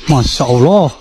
Masya Allah.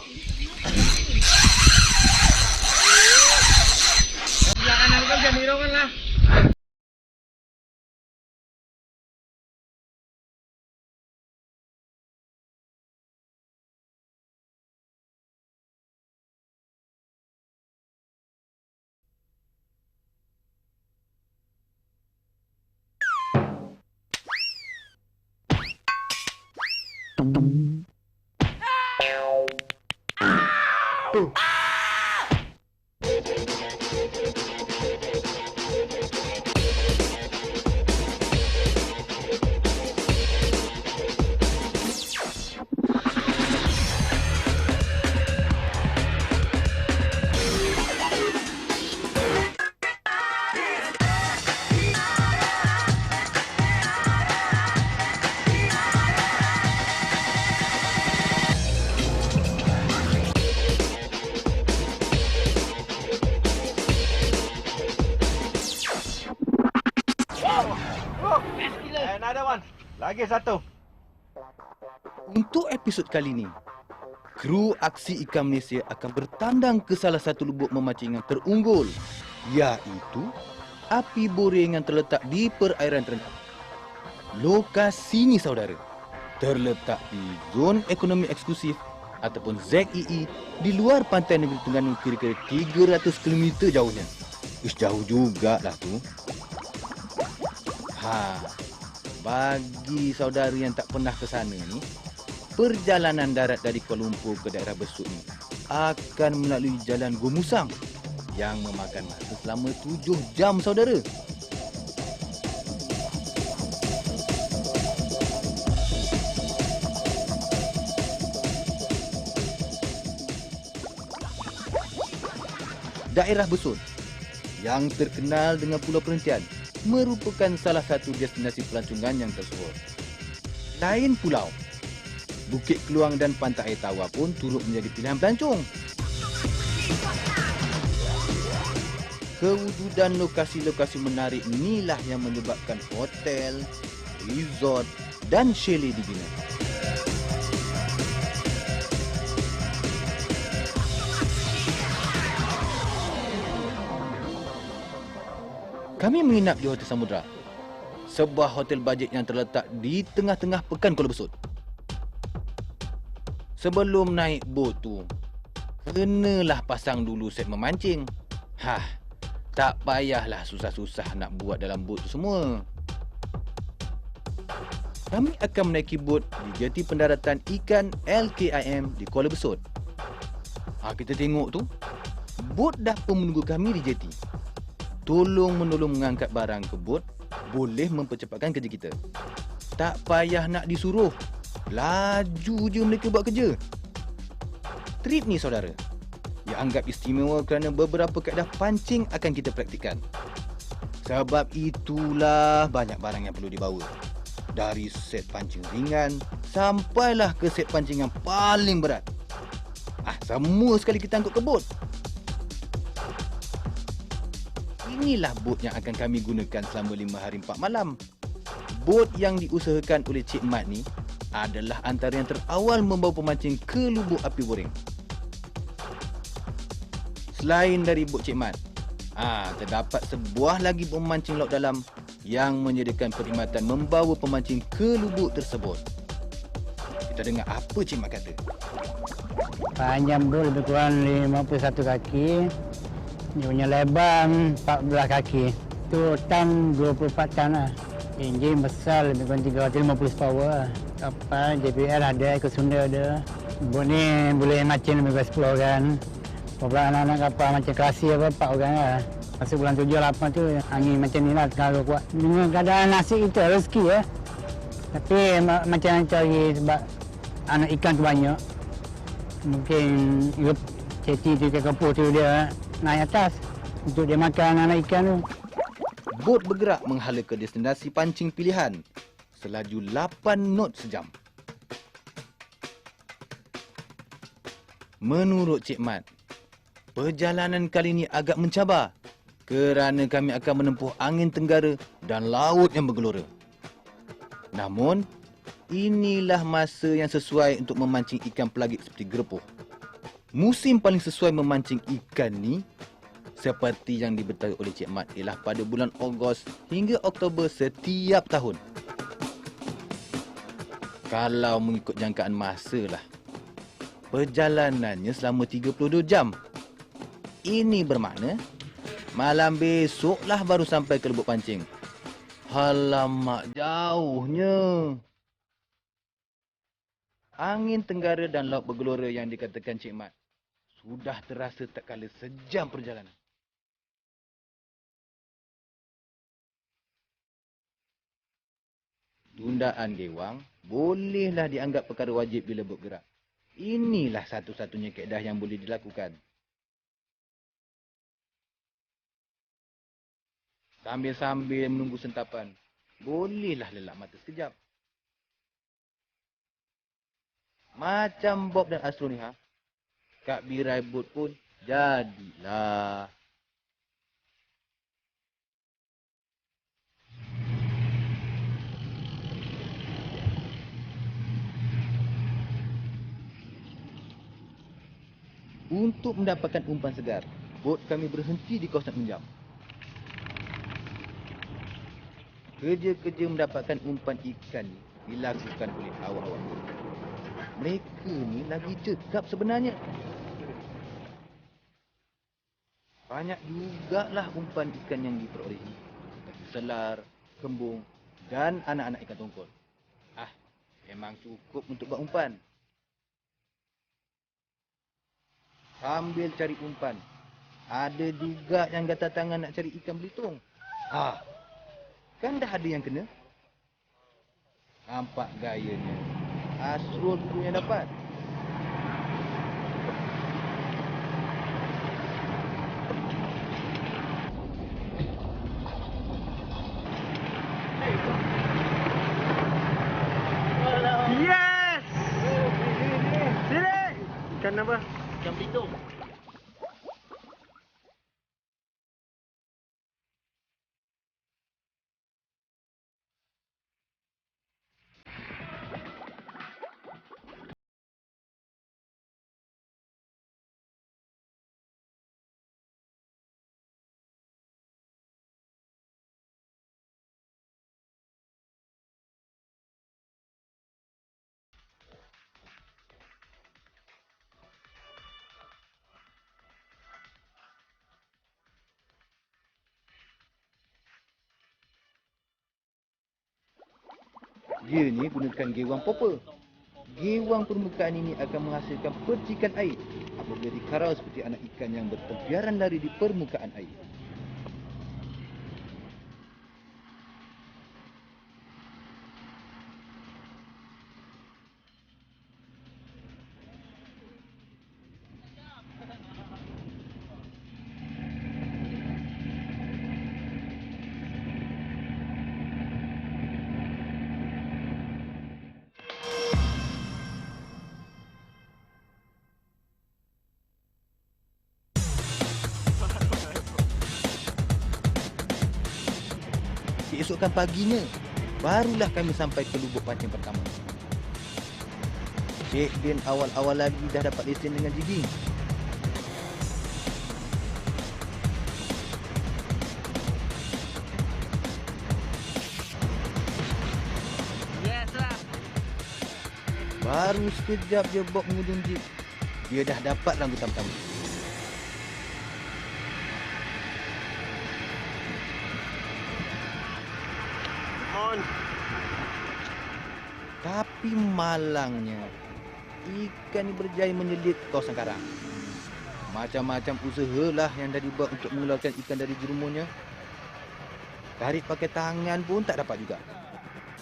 Another one. Lagi satu. Untuk episod kali ini, kru Aksi Ikan Malaysia akan bertandang ke salah satu lubuk memancing yang terunggul, iaitu api boreng yang terletak di perairan terendah. Lokasi ini, saudara, terletak di Zon Ekonomi Eksklusif ataupun ZEE di luar pantai negeri Terengganu kira-kira 300 km jauhnya. Jauh jugalah tu. Bagi saudara yang tak pernah ke sana ni, perjalanan darat dari Kuala Lumpur ke daerah Besut ni akan melalui jalan Gomusang yang memakan masa selama 7 jam, saudara. Daerah Besut yang terkenal dengan Pulau Perhentian merupakan salah satu destinasi pelancongan yang tersohor. Lain pulau, Bukit Keluang dan Pantai Air Tawar pun turut menjadi pilihan pelancong. Kewujudan lokasi-lokasi menarik inilah yang menyebabkan hotel, resort dan chalet dibina. Kami menginap di Hotel Samudra, sebuah hotel bajet yang terletak di tengah-tengah pekan Kuala Besut. Sebelum naik bot tu, kenalah pasang dulu set memancing. Tak payahlah susah-susah nak buat dalam bot tu semua. Kami akan menaiki bot di jeti pendaratan ikan LKIM di Kuala Besut. Kita tengok tu, bot dah pun menunggu kami di jeti. Tolong-menolong mengangkat barang ke bot boleh mempercepatkan kerja kita. Tak payah nak disuruh, laju je mereka buat kerja. Trip ni, saudara, dianggap istimewa kerana beberapa kaedah pancing akan kita praktikkan. Sebab itulah banyak barang yang perlu dibawa. Dari set pancing ringan sampailah ke set pancing yang paling berat. Semua sekali kita angkut ke bot. Inilah bot yang akan kami gunakan selama 5 hari 4 malam. Bot yang diusahakan oleh Cik Mat ni adalah antara yang terawal membawa pemancing ke lubuk api boreng. Selain dari bot Cik Mat, terdapat sebuah lagi pemancing laut dalam yang menyediakan perkhidmatan membawa pemancing ke lubuk tersebut. Kita dengar apa Cik Mat kata. Panjang bot lebih kurang 51 kaki. Dia punya lebar 14 kaki. Tu tan 24 tan lah. Enjin besar lebih kurang 350 power lah. Kapal JPL ada, Eco Sunda ada. Bot ni boleh mancing lebih kurang 10 orang. Beberapa anak-anak kapal macam Kerasi 4 orang lah. Masa bulan 7-8 tu angin macam ni lah terlalu kuat. Dengan keadaan nasib kita rezeki ya. Tapi macam cari sebab anak ikan tu banyak. Mungkin ceti tu ikan kapur tu dia naik atas untuk dia makan anak ikan tu. Bot bergerak menghala ke destinasi pancing pilihan selaju 8 knot sejam. Menurut Cik Mat, perjalanan kali ini agak mencabar kerana kami akan menempuh angin tenggara dan laut yang bergelora. Namun, inilah masa yang sesuai untuk memancing ikan pelagik seperti gerepuh. Musim paling sesuai memancing ikan ni seperti yang diberitahu oleh Cik Mat ialah pada bulan Ogos hingga Oktober setiap tahun. Kalau mengikut jangkaan masa lah, perjalanannya selama 32 jam. Ini bermakna malam besoklah baru sampai ke lubuk pancing. Alamak, jauhnya. Angin tenggara dan laut bergelora yang dikatakan Cik Mat sudah terasa tak kala sejam perjalanan. Tundaan gewang bolehlah dianggap perkara wajib bila bergerak. Inilah satu-satunya kaedah yang boleh dilakukan. Sambil-sambil menunggu sentapan, bolehlah lelak mata sekejap. Macam Bob dan Asroniha, Kak Birai Boat pun jadilah. Untuk mendapatkan umpan segar, bot kami berhenti di kawasan Unjam. Kerja-kerja mendapatkan umpan ikan ni dilakukan oleh awak-awak. Mereka ni lagi cekap sebenarnya. Banyak jugalah umpan ikan yang diperolehi. Selar, kembung dan anak-anak ikan tongkol. Memang cukup untuk buat umpan. Sambil cari umpan, ada juga yang gatal tangan nak cari ikan belitung. Kan dah ada yang kena. Nampak gayanya, Asrul dulu yang dapat. Yes! Sini! Ikan apa? Ikan belitung. Dia ni gunakan gewang popper. Gewang permukaan ini akan menghasilkan percikan air apabila dikarau seperti anak ikan yang bertebiaran lari di permukaan air. Keesokan paginya, barulah kami sampai ke lubuk pancing pertama. Cik Din awal-awal lagi dah dapat lesen dengan jigging. Yes lah. Baru sekejap je Bob mengujung jeep, dia dah dapat rambutan pertama. Tapi malangnya, ikan ni berjaya menyelit kawasan karang. Macam-macam usahalah yang dah dibuat untuk mengeluarkan ikan dari jerumusnya. Tarik pakai tangan pun tak dapat juga.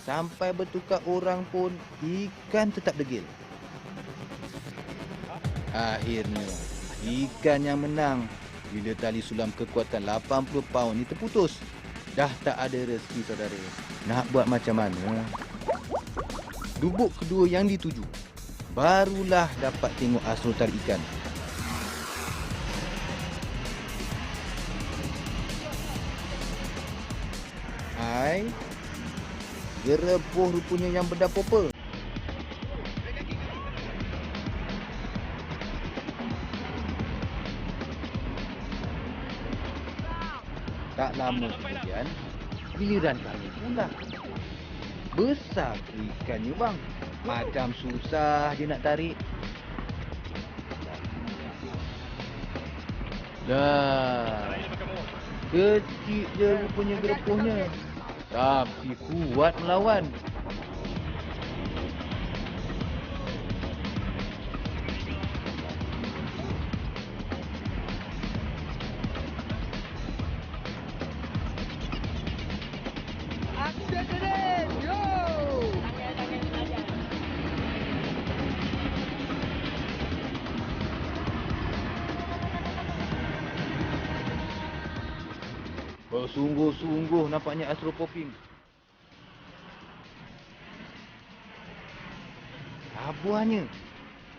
Sampai bertukar orang pun, ikan tetap degil. Akhirnya, ikan yang menang bila tali sulam kekuatan 80 paun ni terputus. Dah tak ada rezeki saudara. Nak buat macam mana? Lubuk kedua yang dituju, barulah dapat tengok Asrul tarik ikan. Gerepuh rupanya yang bedah popper. Tak lama kemudian, giliran kami pula. Besar ikannya bang. Macam susah je nak tarik. Dah. Kecil je rupanya gerepuhnya. Tapi kuat melawan. Sungguh-sungguh nampaknya Astro Popping. Abuahnya,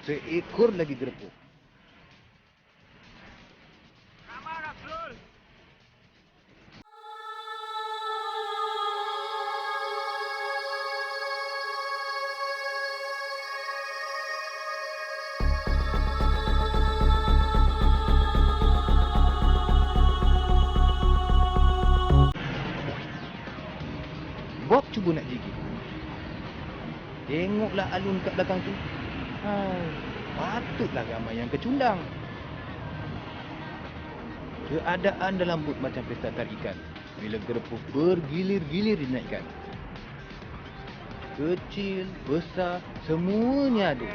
seekor lagi gerepuh. Bob cuba nak gigit. Tengoklah alun kat belakang tu. Patutlah ramai yang kecundang. Keadaan dalam bot macam pesta tarikan bila gerepuh bergilir-gilir dinaikkan. Kecil, besar, semuanya ada.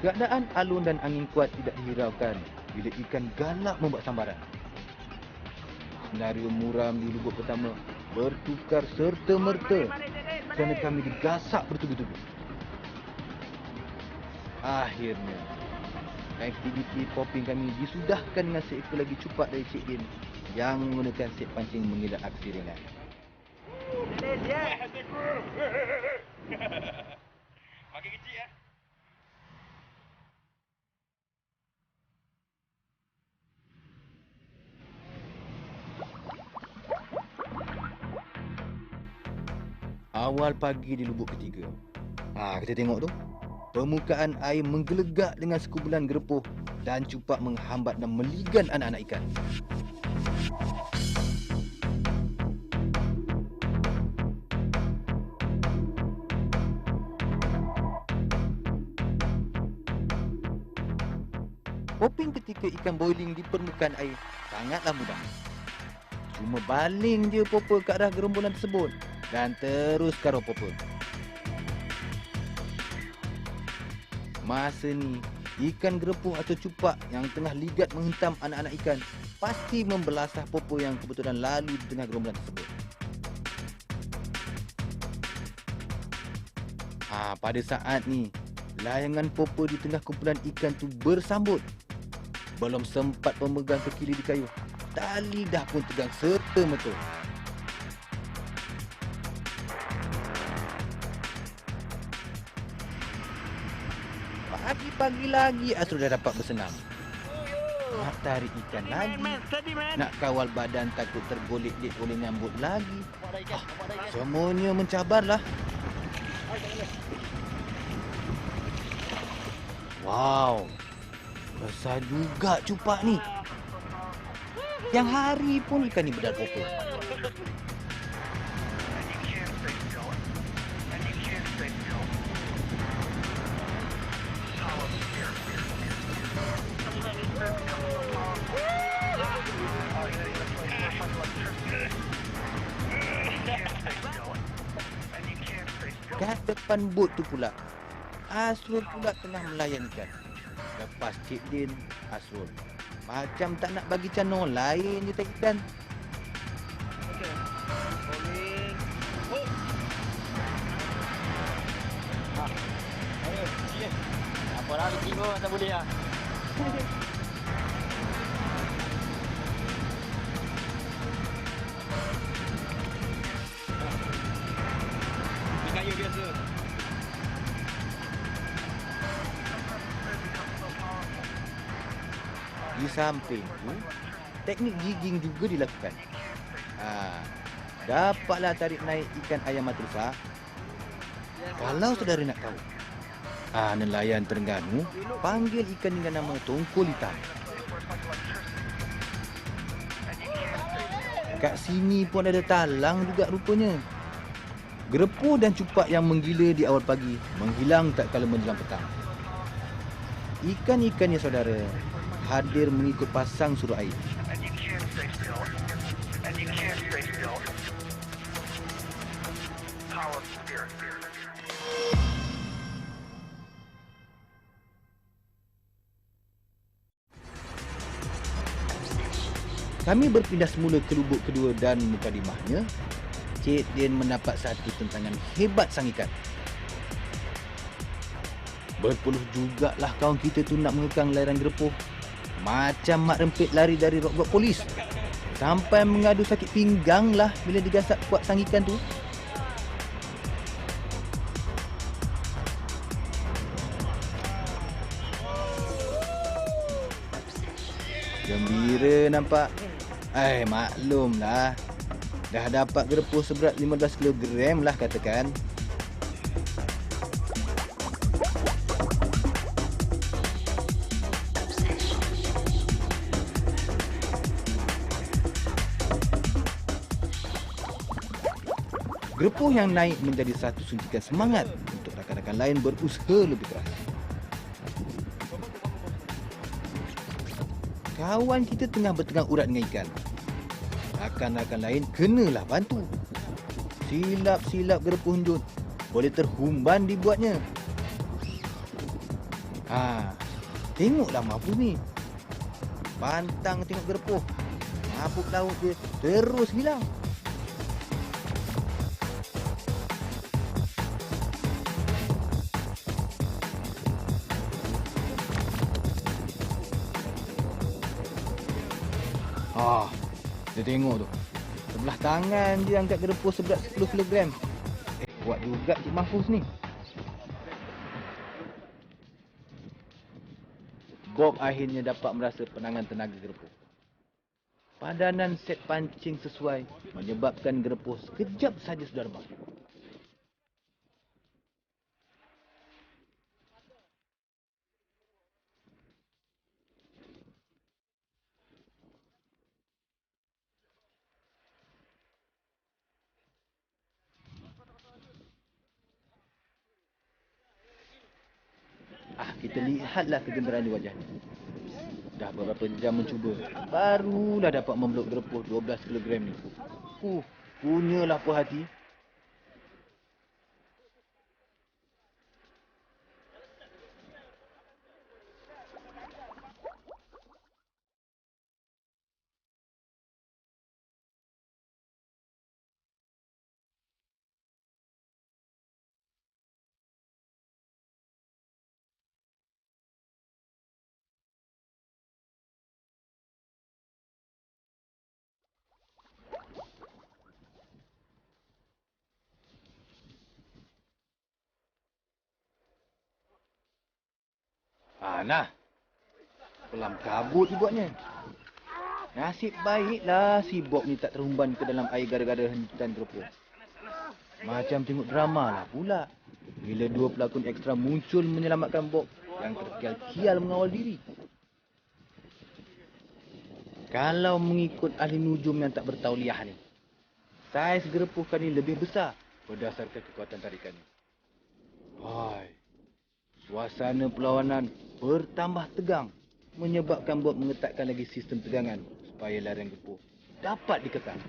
Keadaan alun dan angin kuat tidak dihiraukan bila ikan galak membuat sambaran. Senario muram di lubuk pertama bertukar serta-merta kerana kami digasak bertubi-tubi. Akhirnya, aktiviti popping kami disudahkan dengan seekor lagi cupak dari Cik Din yang menggunakan set pancing mengelak aksi ringan. Makin kecil ya. Awal pagi di lubuk ketiga. Kita tengok tu. Permukaan air menggelegak dengan sekumpulan gerepuh dan cupak menghambat dan meligan anak-anak ikan. Popping ketika ikan boiling di permukaan air sangatlah mudah. Cuma baling je popper ke arah gerombolan tersebut dan terus karo popper. Masa ni, ikan gerepuh atau cupak yang tengah ligat menghentam anak-anak ikan pasti membelasah popper yang kebetulan lalu di tengah gerombolan tersebut. Pada saat ni, layangan popper di tengah kumpulan ikan tu bersambut. Belum sempat pemegang kekili di kayu, tali dah pun tegang serta-merta. Pagi-pagi lagi Astro dah dapat bersenam. Nak tarik ikan lagi, nak kawal badan takut tergolek-golek oleh nyambut lagi. Semuanya mencabarlah. Wow, besar juga cupak ni. Yang hari pun ikan ni bedal popper. Kat depan bot tu pula, Asrul pula tengah melayan ikan. Lepas Cik Din, Asrul macam tak nak bagi canong lain je tak ikan. Apa lah di sini tak boleh lah. Ini kayu biasa. Di samping tu, teknik jigging juga dilakukan. Dapatlah tarik naik ikan ayam matrusa. Kalau saudara nak tahu, nelayan Terengganu panggil ikan dengan nama tongkol hitam. Kat sini pun ada talang juga rupanya. Gerepuh dan cupak yang menggila di awal pagi menghilang tak kala menjelang petang. Ikan-ikannya saudara hadir mengikut pasang surut air. Kami berpindah semula ke lubuk kedua dan mukadimahnya, Cik Din mendapat satu tentangan hebat sang ikan. Berpeluh jugalah kawan kita tu nak mengekang lairan gerepuh. Macam mak rempit lari dari rok polis. Sampai mengadu sakit pinggang lah bila digasak kuat sang ikan tu. Gembira nampak. Maklumlah. Dah dapat gerepuh seberat 15 kg lah katakan. Gerepuh yang naik menjadi satu suntikan semangat untuk rakan-rakan lain berusaha lebih keras. Kawan kita tengah bertegang urat dengan ikan. Rakan-rakan lain kenalah bantu. Silap-silap gerepuh hunjut boleh terhumban dibuatnya. Tengoklah mabuk ni. Pantang tengok gerepuh. Mabuk laut dia terus hilang. Dia tengok tu. Sebelah tangan dia angkat gerepuh seberat 10 kg. Kuat juga Cik Mahfuz ni. Bob akhirnya dapat merasa penangan tenaga gerepuh. Padanan set pancing sesuai menyebabkan gerepuh sekejap saja sudah rebah. Kita lihatlah kegembiraan di wajahnya. Dah beberapa jam mencuba, barulah dapat memeluk gerepuh 12 kg ni. Punyalah puas hati. Nah, pelam kabut dibuatnya. Nasib baiklah si Bob ni tak terhumban ke dalam air gara-gara hentutan gerepuh. Macam tengok drama lah pula. Bila dua pelakon ekstra muncul menyelamatkan Bob yang terkial-kial mengawal diri. Kalau mengikut ahli nujum yang tak bertauliah ni, saiz gerepuh kali lebih besar berdasarkan kekuatan tarikannya. Suasana perlawanan bertambah tegang menyebabkan Bob mengetatkan lagi sistem tegangan supaya larian gerepuh dapat dikekang.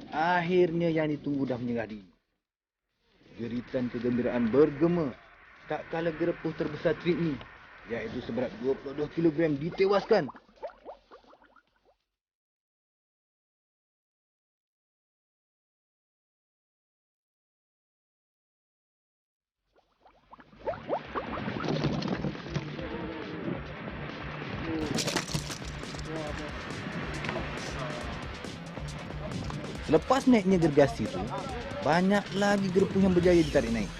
Akhirnya yang ditunggu dah menyerah diri. Jeritan kegembiraan bergema tak kala gerepuh terbesar trip ni, iaitu seberat 22 kg ditewaskan. Selepas naiknya gergasi tu, banyak lagi gerepuh yang berjaya ditarik naik.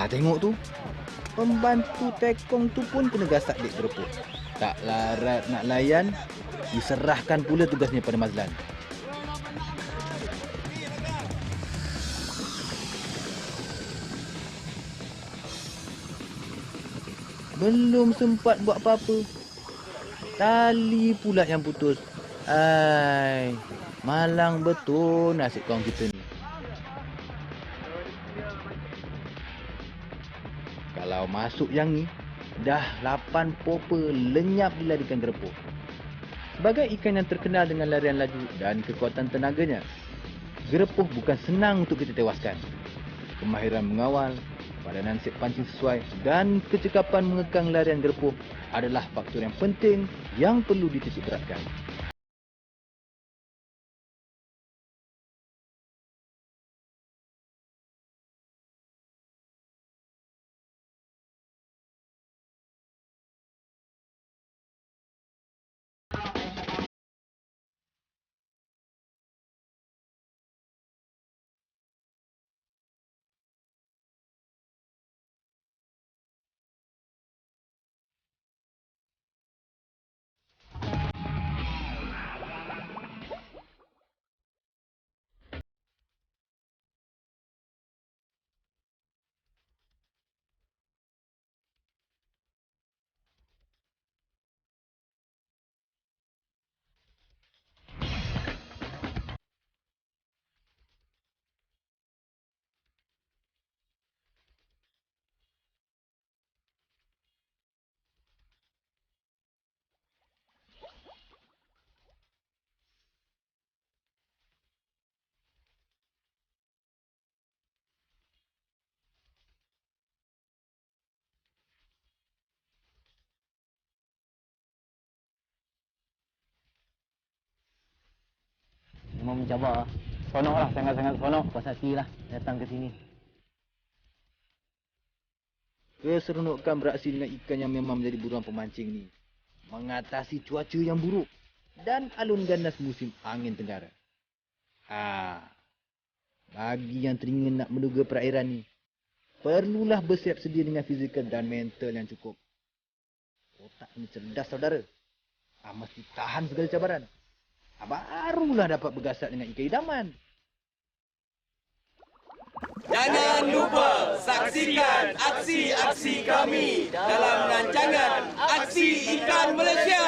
Tengok tu. Pembantu tekong tu pun kena gasak dek gerepuh. Tak larat nak layan, diserahkan pula tugasnya pada Mazlan. Belum sempat buat apa-apa, tali pula yang putus. Ai, malang betul nasib kawan kita ni. Kalau masuk yang ni, dah 8 popa lenyap dilarikan gerepuk. Sebagai ikan yang terkenal dengan larian laju dan kekuatan tenaganya, gerepuk bukan senang untuk kita tewaskan. Kemahiran mengawal, padanan set pancing sesuai dan kecekapan mengekang larian gerepuk adalah faktor yang penting yang perlu dititik beratkan. Memang mencabar. Seronok lah, sangat-sangat seronok. Puas hati lah datang ke sini. Keseronokan beraksi dengan ikan yang memang menjadi buruan pemancing ni, mengatasi cuaca yang buruk dan alun ganas musim angin tenggara. Bagi yang teringin nak menduga perairan ni, perlulah bersiap sedia dengan fizikal dan mental yang cukup. Otak ni cerdas saudara. Mesti tahan segala cabaran. Barulah dapat bergasat dengan ikan idaman. Jangan lupa saksikan aksi-aksi kami dalam rancangan Aksi Ikan Malaysia.